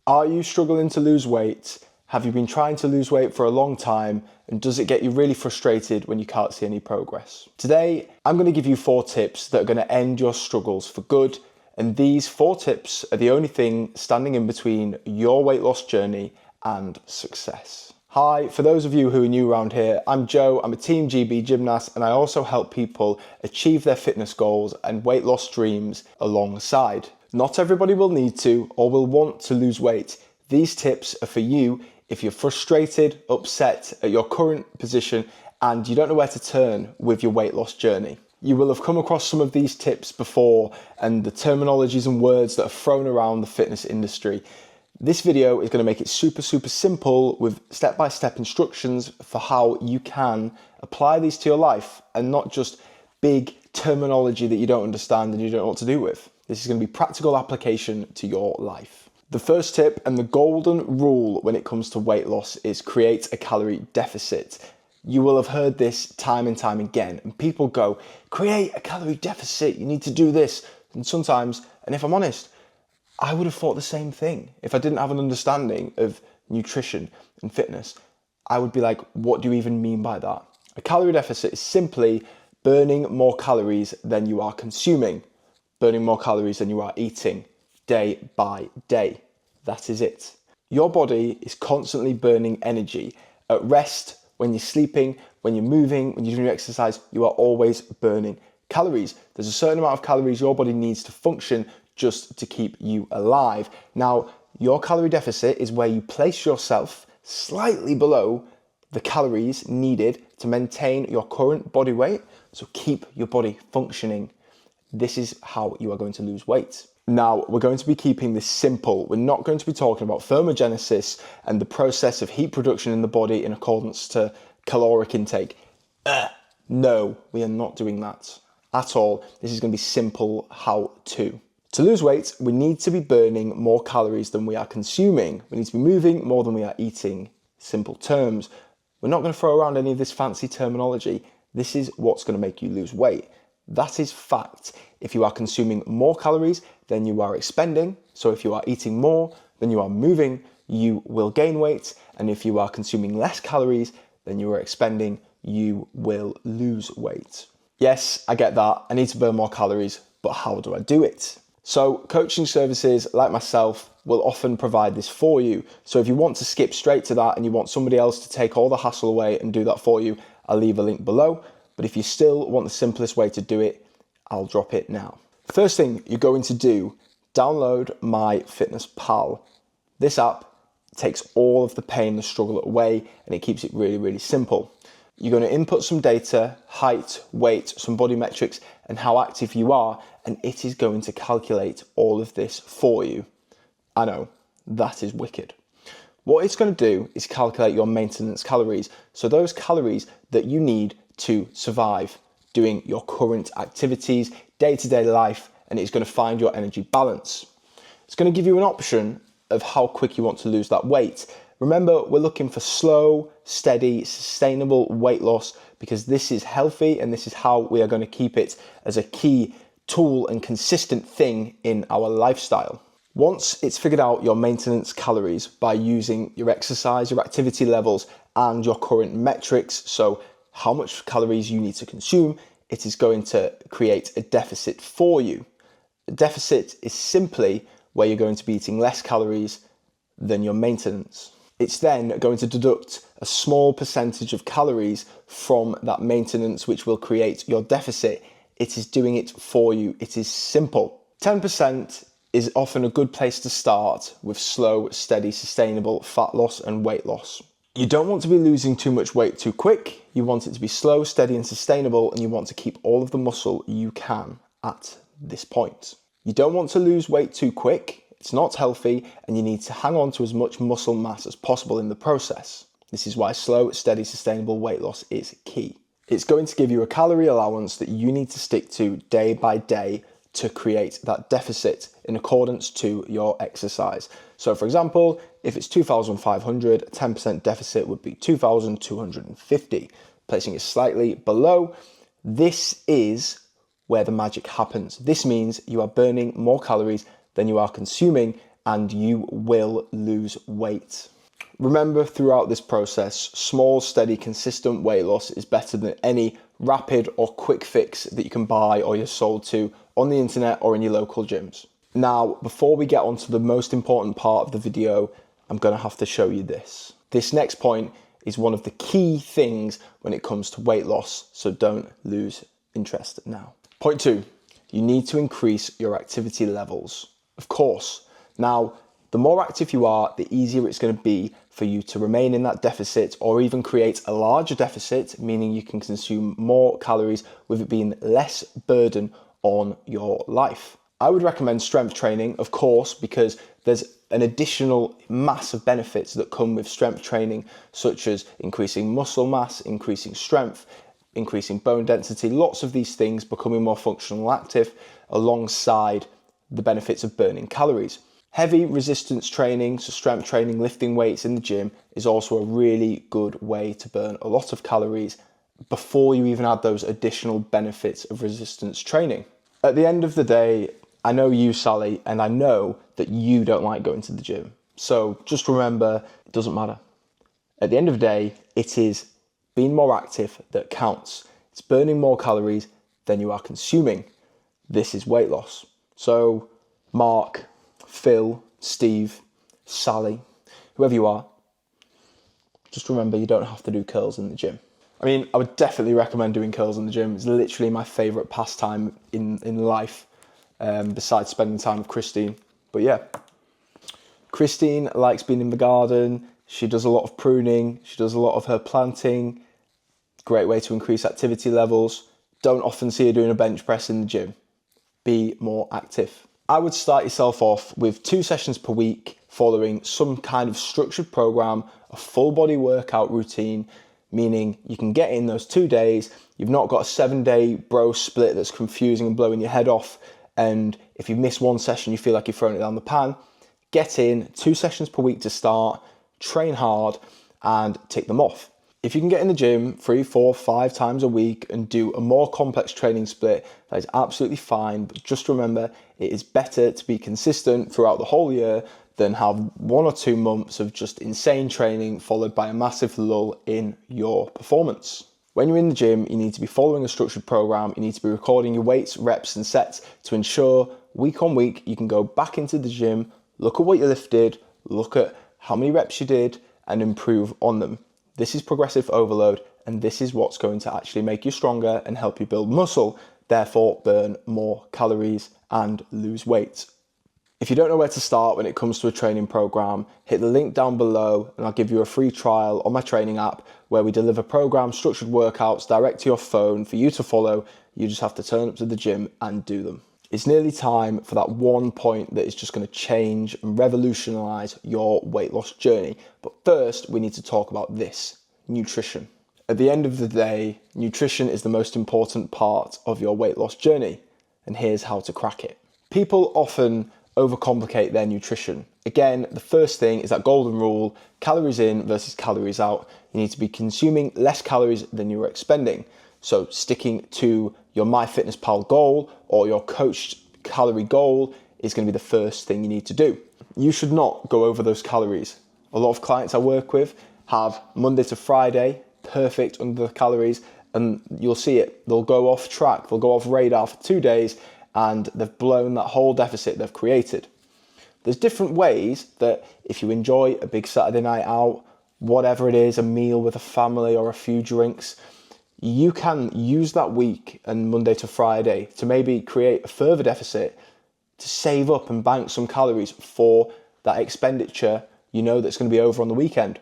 Are you struggling to lose weight? Have you been trying to lose weight for a long time? And does it get you really frustrated when you can't see any progress? Today, I'm going to give you 4 tips that are going to end your struggles for good. And these 4 tips are the only thing standing in between your weight loss journey and success. Hi, for those of you who are new around here, I'm Joe. I'm a Team GB gymnast, and I also help people achieve their fitness goals and weight loss dreams alongside. Not everybody will need to or will want to lose weight. These tips are for you if you're frustrated, upset at your current position, and you don't know where to turn with your weight loss journey. You will have come across some of these tips before and the terminologies and words that are thrown around the fitness industry. This video is going to make it super simple with step-by-step instructions for how you can apply these to your life and not just big terminology that you don't understand and you don't know what to do with. This is going to be practical application to your life. The first tip and the golden rule when it comes to weight loss is create a calorie deficit. You will have heard this time and time again, and people go, create a calorie deficit, you need to do this. And sometimes, and if I'm honest, I would have thought the same thing. If I didn't have an understanding of nutrition and fitness, I would be like, what do you even mean by that? A calorie deficit is simply burning more calories than you are consuming, burning more calories than you are eating day by day. That is it. Your body is constantly burning energy. At rest, when you're sleeping, when you're moving, when you're doing exercise, you are always burning calories. There's a certain amount of calories your body needs to function just to keep you alive. Now, your calorie deficit is where you place yourself slightly below the calories needed to maintain your current body weight, so keep your body functioning. This is how you are going to lose weight. Now, we're going to be keeping this simple. We're not going to be talking about thermogenesis and the process of heat production in the body in accordance to caloric intake. No, we are not doing that at all. This is going to be simple how to. To lose weight, we need to be burning more calories than we are consuming. We need to be moving more than we are eating. Simple terms. We're not going to throw around any of this fancy terminology. This is what's going to make you lose weight. That is fact. If you are consuming more calories than you are expending, so if you are eating more than you are moving, you will gain weight. And if you are consuming less calories than you are expending, you will lose weight. Yes, I get that. I need to burn more calories, but how do I do it? So coaching services like myself will often provide this for you. So if you want to skip straight to that and you want somebody else to take all the hassle away and do that for you, I'll leave a link below. But if you still want the simplest way to do it, I'll drop it now. First thing you're going to do, download MyFitnessPal. This app takes all of the pain, the struggle away, and it keeps it really simple. You're going to input some data, height, weight, some body metrics, and how active you are, and it is going to calculate all of this for you. I know, that is wicked. What it's going to do is calculate your maintenance calories. So those calories that you need to survive doing your current activities, day-to-day life, and it's going to find your energy balance. It's going to give you an option of how quick you want to lose that weight. Remember, we're looking for slow, steady, sustainable weight loss because this is healthy and this is how we are going to keep it as a key tool and consistent thing in our lifestyle. Once it's figured out your maintenance calories by using your exercise, your activity levels, and your current metrics, so how much calories you need to consume, it is going to create a deficit for you. A deficit is simply where you're going to be eating less calories than your maintenance. It's then going to deduct a small percentage of calories from that maintenance, which will create your deficit. It is doing it for you. It is simple. 10% is often a good place to start with slow, steady, sustainable fat loss and weight loss. You don't want to be losing too much weight too quick. You want it to be slow, steady, and sustainable, and you want to keep all of the muscle you can at this point. You don't want to lose weight too quick. It's not healthy, and you need to hang on to as much muscle mass as possible in the process. This is why slow, steady, sustainable weight loss is key. It's going to give you a calorie allowance that you need to stick to day by day to create that deficit in accordance to your exercise. So for example, if it's 2,500, a 10% deficit would be 2,250. Placing it slightly below, this is where the magic happens. This means you are burning more calories than you are consuming, and you will lose weight. Remember, throughout this process, small, steady, consistent weight loss is better than any rapid or quick fix that you can buy or you're sold to on the internet or in your local gyms. Now, before we get on to the most important part of the video, I'm going to have to show you this. This next point is one of the key things when it comes to weight loss, so don't lose interest now. Point 2, you need to increase your activity levels. Of course. Now, the more active you are, the easier it's going to be for you to remain in that deficit or even create a larger deficit, meaning you can consume more calories with it being less burden on your life. I would recommend strength training, of course, because there's an additional mass of benefits that come with strength training, such as increasing muscle mass, increasing strength, increasing bone density, lots of these things, becoming more functional and active alongside the benefits of burning calories. Heavy resistance training, so strength training, lifting weights in the gym, is also a really good way to burn a lot of calories before you even add those additional benefits of resistance training. At the end of the day, I know you, Sally, and I know that you don't like going to the gym. So just remember, it doesn't matter. At the end of the day, it is being more active that counts. It's burning more calories than you are consuming. This is weight loss. So Mark, Phil, Steve, Sally, whoever you are, just remember you don't have to do curls in the gym. I mean, I would definitely recommend doing curls in the gym. It's literally my favourite pastime in life, besides spending time with Christine. But yeah, Christine likes being in the garden. She does a lot of pruning. She does a lot of her planting. Great way to increase activity levels. Don't often see her doing a bench press in the gym. Be more active. I would start yourself off with 2 sessions per week following some kind of structured program, a full body workout routine, meaning you can get in those 2 days. You've not got a 7-day bro split that's confusing and blowing your head off. And if you miss one session, you feel like you're throwing it down the pan. Get in 2 sessions per week to start, train hard and tick them off. If you can get in the gym 3, 4, 5 times a week and do a more complex training split, that is absolutely fine. But just remember, it is better to be consistent throughout the whole year than have 1 or 2 months of just insane training followed by a massive lull in your performance. When you're in the gym, you need to be following a structured program. You need to be recording your weights, reps and sets to ensure week on week you can go back into the gym, look at what you lifted, look at how many reps you did and improve on them. This is progressive overload, and this is what's going to actually make you stronger and help you build muscle, therefore burn more calories and lose weight. If you don't know where to start when it comes to a training program, hit the link down below and I'll give you a free trial on my training app where we deliver program structured workouts direct to your phone for you to follow. You just have to turn up to the gym and do them. It's nearly time for that one point that is just going to change and revolutionize your weight loss journey. But first, we need to talk about this: nutrition. At the end of the day, nutrition is the most important part of your weight loss journey. And here's how to crack it. People often overcomplicate their nutrition. Again, the first thing is that golden rule: calories in versus calories out. You need to be consuming less calories than you're expending. So sticking to your MyFitnessPal goal or your coached calorie goal is going to be the first thing you need to do. You should not go over those calories. A lot of clients I work with have Monday to Friday perfect under the calories, and you'll see it. They'll go off track, they'll go off radar for 2 days, and they've blown that whole deficit they've created. There's different ways that if you enjoy a big Saturday night out, whatever it is, a meal with a family or a few drinks, you can use that week and Monday to Friday to maybe create a further deficit to save up and bank some calories for that expenditure you know that's going to be over on the weekend.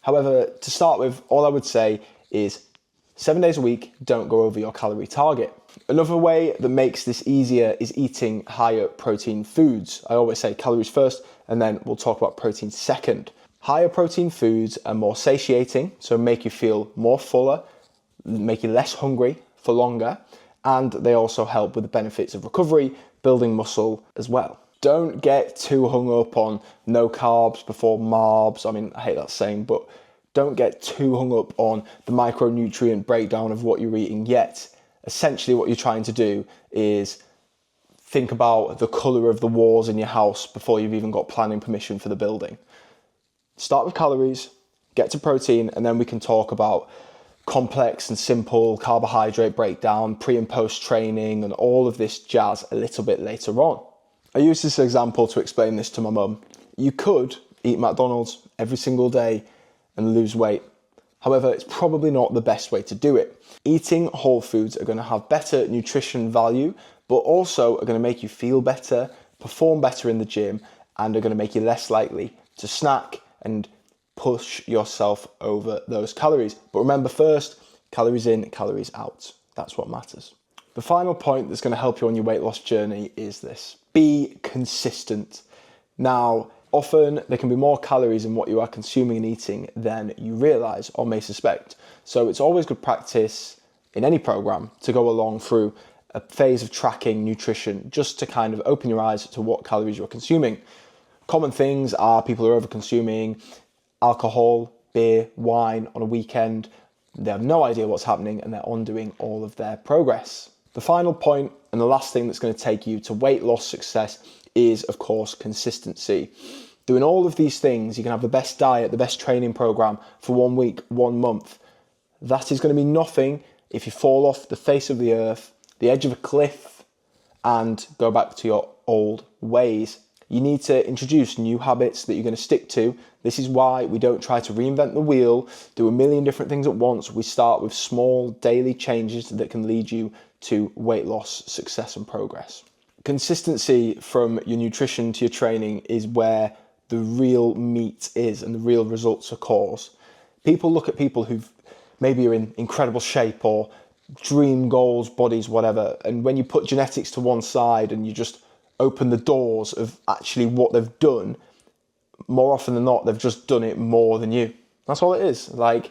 However, to start with, all I would say is 7 days a week, don't go over your calorie target. Another way that makes this easier is eating higher protein foods. I always say calories first, and then we'll talk about protein second. Higher protein foods are more satiating, so make you feel more fuller, make you less hungry for longer, and they also help with the benefits of recovery, building muscle as well. Don't get too hung up on no carbs before marbs. I mean, I hate that saying, but don't get too hung up on the micronutrient breakdown of what you're eating yet. Essentially what you're trying to do is think about the colour of the walls in your house before you've even got planning permission for the building. Start with calories, get to protein, and then we can talk about complex and simple carbohydrate breakdown, pre and post training, and all of this jazz a little bit later on. I use this example to explain this to my mum. You could eat McDonald's every single day and lose weight. However, it's probably not the best way to do it. Eating whole foods are going to have better nutrition value, but also are going to make you feel better, perform better in the gym, and are going to make you less likely to snack and push yourself over those calories. But remember first, calories in, calories out. That's what matters. The final point that's going to help you on your weight loss journey is this: be consistent. Now, often there can be more calories in what you are consuming and eating than you realize or may suspect. So it's always good practice in any program to go along through a phase of tracking nutrition, just to kind of open your eyes to what calories you're consuming. Common things are people who are over consuming alcohol, beer, wine on a weekend. They have no idea what's happening and they're undoing all of their progress. The final point and the last thing that's going to take you to weight loss success is, of course, consistency. Doing all of these things, you can have the best diet, the best training program for 1 week, 1 month. That is going to be nothing if you fall off the face of the earth, the edge of a cliff, and go back to your old ways. You need to introduce new habits that you're going to stick to. This is why we don't try to reinvent the wheel, do a million different things at once. We start with small daily changes that can lead you to weight loss, success, and progress. Consistency from your nutrition to your training is where the real meat is and the real results occurs. People look at people who've maybe are in incredible shape or dream goals, bodies, whatever, and when you put genetics to one side and you just open the doors of actually what they've done, more often than not, they've just done it more than you. That's all it is. Like,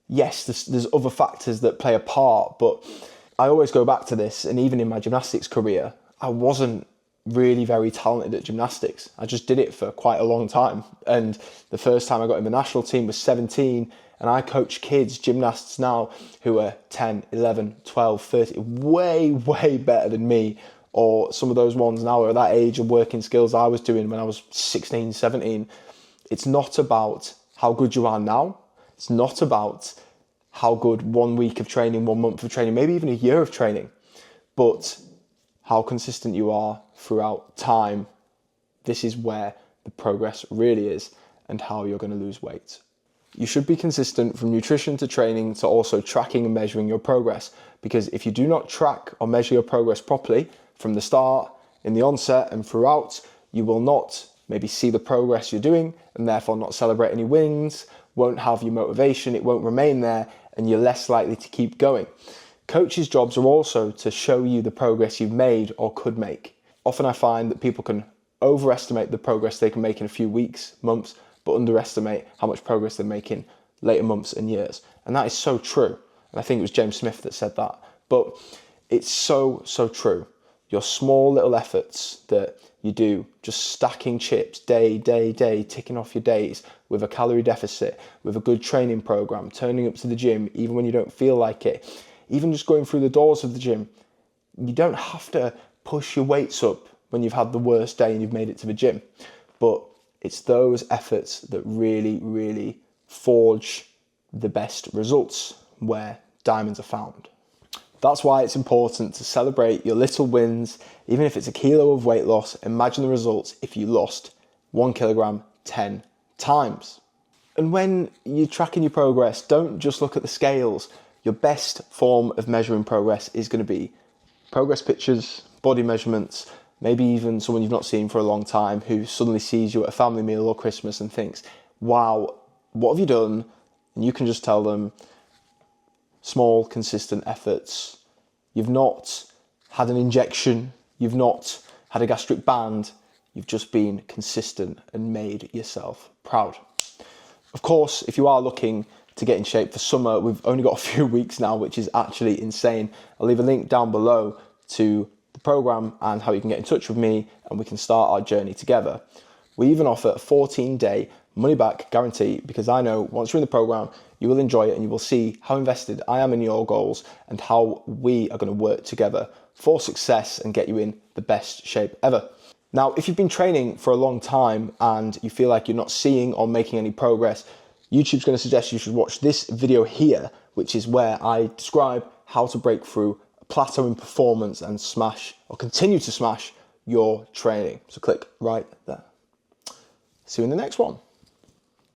yes, there's other factors that play a part, but I always go back to this, and even in my gymnastics career, I wasn't really very talented at gymnastics. I just did it for quite a long time. And the first time I got in the national team was 17, and I coach kids, gymnasts now, who are 10, 11, 12, 30, way, way better than me. Or some of those ones now are at that age of working skills I was doing when I was 16, 17. It's not about how good you are now. It's not about how good 1 week of training, 1 month of training, maybe even a year of training, but how consistent you are throughout time. This is where the progress really is and how you're going to lose weight. You should be consistent from nutrition to training to also tracking and measuring your progress, because if you do not track or measure your progress properly from the start, in the onset and throughout, you will not maybe see the progress you're doing and therefore not celebrate any wins, won't have your motivation, it won't remain there, and you're less likely to keep going. Coaches' jobs are also to show you the progress you've made or could make. Often I find that people can overestimate the progress they can make in a few weeks, months, but underestimate how much progress they make in later months and years. And that is so true. And I think it was James Smith that said that. But it's so, so true. Your small little efforts that you do, just stacking chips day, ticking off your days with a calorie deficit, with a good training program, turning up to the gym even when you don't feel like it, even just going through the doors of the gym. You don't have to push your weights up when you've had the worst day and you've made it to the gym. But it's those efforts that really, really forge the best results, where diamonds are found. That's why it's important to celebrate your little wins. Even if it's a kilo of weight loss, imagine the results if you lost 1 kilogram 10 times. And when you're tracking your progress, don't just look at the scales. Your best form of measuring progress is going to be progress pictures, body measurements, maybe even someone you've not seen for a long time who suddenly sees you at a family meal or Christmas and thinks, wow, what have you done? And you can just tell them, small, consistent efforts. You've not had an injection. You've not had a gastric band. You've just been consistent and made yourself proud. Of course, if you are looking to get in shape for summer, we've only got a few weeks now, which is actually insane. I'll leave a link down below to the program and how you can get in touch with me and we can start our journey together. We even offer a 14-day money-back guarantee, because I know once you're in the program, you will enjoy it and you will see how invested I am in your goals and how we are going to work together for success and get you in the best shape ever. Now, if you've been training for a long time and you feel like you're not seeing or making any progress, YouTube's going to suggest you should watch this video here, which is where I describe how to break through a plateau in performance and smash or continue to smash your training. So click right there. See you in the next one.